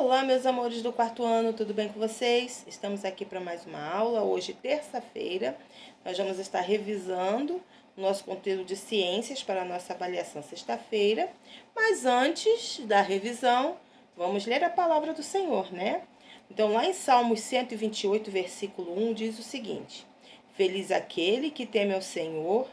Olá, meus amores do quarto ano, tudo bem com vocês? Estamos aqui para mais uma aula. Hoje, terça-feira, nós vamos estar revisando o nosso conteúdo de ciências para a nossa avaliação sexta-feira. Mas antes da revisão, vamos ler a palavra do Senhor, né? Então, lá em Salmos 128, versículo 1, diz o seguinte: Feliz aquele que teme ao Senhor,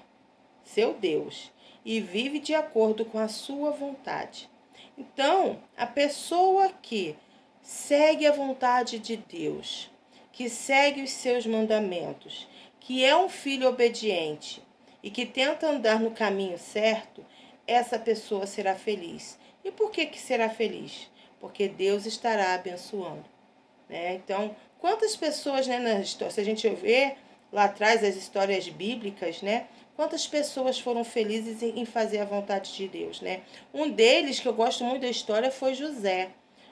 seu Deus, e vive de acordo com a sua vontade. Então, a pessoa que segue a vontade de Deus, que segue os seus mandamentos, que é um filho obediente e que tenta andar no caminho certo, essa pessoa será feliz. E por que será feliz? Porque Deus estará abençoando, né? Então, quantas pessoas, né, na história, se a gente ver lá atrás as histórias bíblicas, né? Quantas pessoas foram felizes em fazer a vontade de Deus, né? Um deles, que eu gosto muito da história, foi José.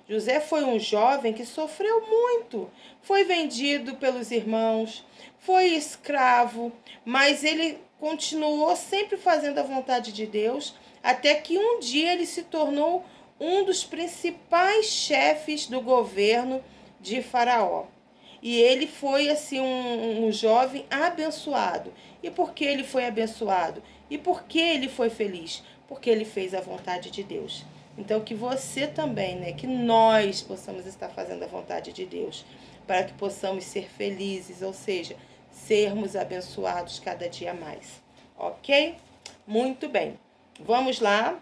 José foi um jovem que sofreu muito. Foi vendido pelos irmãos, foi escravo, mas ele continuou sempre fazendo a vontade de Deus, até que um dia ele se tornou um dos principais chefes do governo de Faraó. E ele foi assim um jovem abençoado. E por que ele foi abençoado? E por que ele foi feliz? Porque ele fez a vontade de Deus. Então que você também, né, que nós possamos estar fazendo a vontade de Deus, para que possamos ser felizes, ou seja, sermos abençoados cada dia mais. OK? Muito bem. Vamos lá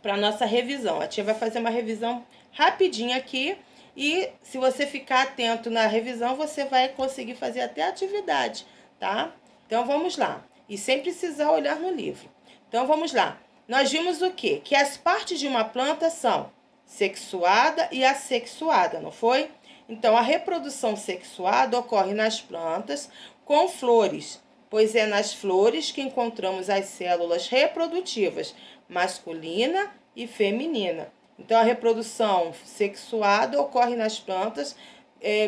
para a nossa revisão. A tia vai fazer uma revisão rapidinha aqui. E se você ficar atento na revisão, você vai conseguir fazer até a atividade, tá? Então, vamos lá. E sem precisar olhar no livro. Então, vamos lá. Nós vimos o quê? Que as partes de uma planta são sexuada e assexuada, não foi? Então, a reprodução sexuada ocorre nas plantas com flores, pois é nas flores que encontramos as células reprodutivas masculina e feminina. Então, a reprodução sexuada ocorre nas plantas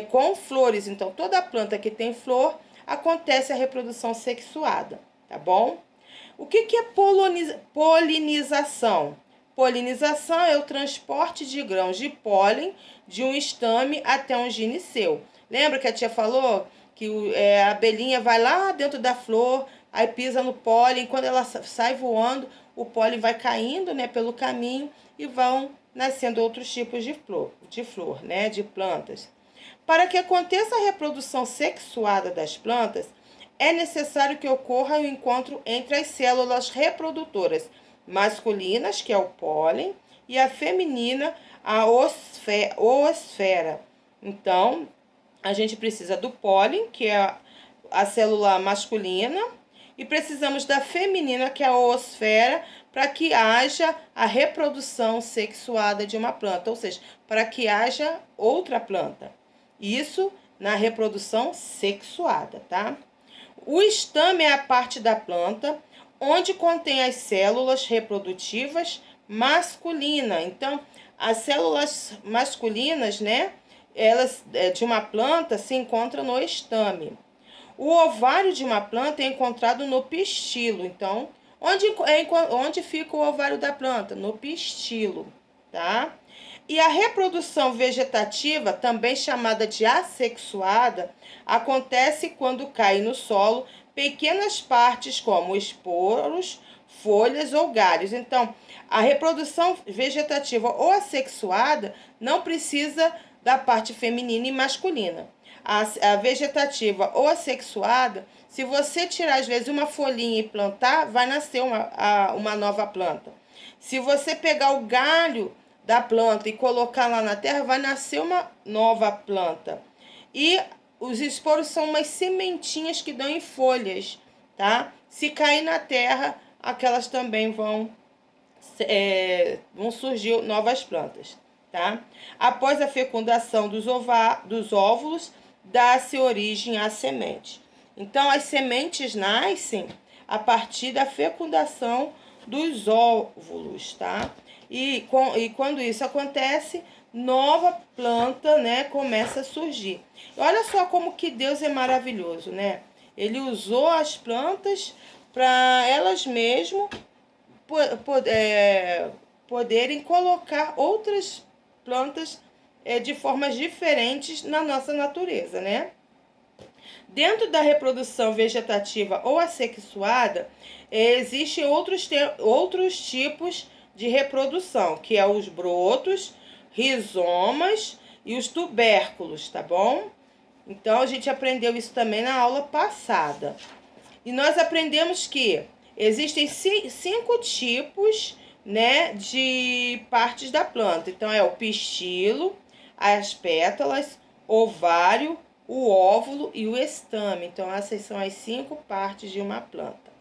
com flores. Então, toda planta que tem flor, acontece a reprodução sexuada, tá bom? O que é polinização? Polinização é o transporte de grãos de pólen de um estame até um gineceu. Lembra que a tia falou que a abelhinha vai lá dentro da flor, aí pisa no pólen, quando ela sai voando, o pólen vai caindo, né, pelo caminho e vão nascendo outros tipos de flor, né, de plantas. Para que aconteça a reprodução sexuada das plantas, é necessário que ocorra o encontro entre as células reprodutoras masculinas, que é o pólen, e a feminina, a oosfera. Então, a gente precisa do pólen, que é a célula masculina, e precisamos da feminina, que é a oosfera, para que haja a reprodução sexuada de uma planta, ou seja, para que haja outra planta. Isso na reprodução sexuada, tá? O estame é a parte da planta onde contém as células reprodutivas masculinas. Então, as células masculinas, né, elas de uma planta se encontram no estame. O ovário de uma planta é encontrado no pistilo. Então, onde fica o ovário da planta? No pistilo, tá? E a reprodução vegetativa, também chamada de assexuada, acontece quando caem no solo pequenas partes como esporos, folhas ou galhos. Então, a reprodução vegetativa ou assexuada não precisa da parte feminina e masculina. A vegetativa ou assexuada, se você tirar às vezes uma folhinha e plantar, vai nascer uma nova planta. Se você pegar o galho da planta e colocar lá na terra, vai nascer uma nova planta. E os esporos são umas sementinhas que dão em folhas, tá? Se cair na terra, aquelas também vão surgir novas plantas, tá? Após a fecundação dos óvulos, dá-se origem à semente. Então, as sementes nascem a partir da fecundação dos óvulos, tá? E quando isso acontece, nova planta, né, começa a surgir. E olha só como que Deus é maravilhoso, né? Ele usou as plantas para elas mesmas poderem colocar outras plantas de formas diferentes na nossa natureza, né? Dentro da reprodução vegetativa ou assexuada, existem outros tipos de reprodução, que é os brotos, rizomas e os tubérculos, tá bom? Então, a gente aprendeu isso também na aula passada. E nós aprendemos que existem 5 tipos, né, de partes da planta. Então, é o pistilo, as pétalas, ovário, o óvulo e o estame. Então, essas são as 5 partes de uma planta,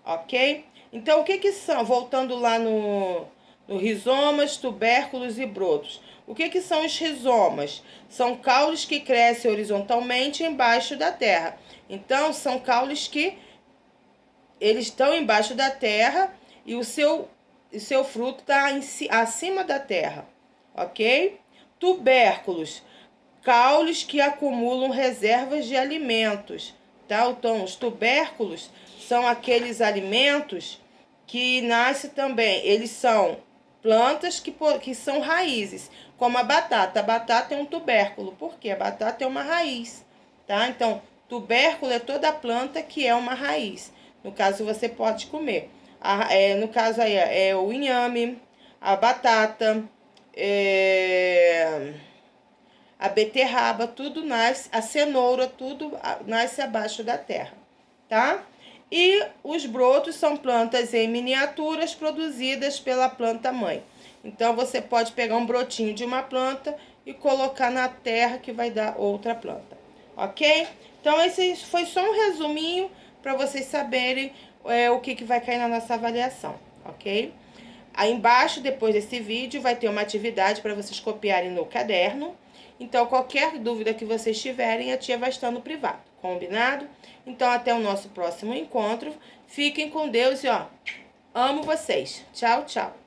ok? Então, o que são? Voltando lá no rizomas, tubérculos e brotos. O que são os rizomas? São caules que crescem horizontalmente embaixo da terra. Então, são caules que eles estão embaixo da terra e o seu fruto está acima da terra, ok? Tubérculos, caules que acumulam reservas de alimentos, tá? Então, os tubérculos são aqueles alimentos que nascem também, eles são plantas que são raízes, como a batata. A batata é um tubérculo, porque a batata é uma raiz, tá? Então, tubérculo é toda planta que é uma raiz. No caso, você pode comer. No caso aí é o inhame, a batata, a beterraba, tudo nasce, a cenoura, tudo nasce abaixo da terra, tá? E os brotos são plantas em miniaturas produzidas pela planta mãe. Então, você pode pegar um brotinho de uma planta e colocar na terra que vai dar outra planta, ok? Então, esse foi só um resuminho para vocês saberem o que vai cair na nossa avaliação, ok? Aí embaixo, depois desse vídeo, vai ter uma atividade para vocês copiarem no caderno. Então, qualquer dúvida que vocês tiverem, a tia vai estar no privado, combinado? Então, até o nosso próximo encontro. Fiquem com Deus e, amo vocês. Tchau, tchau.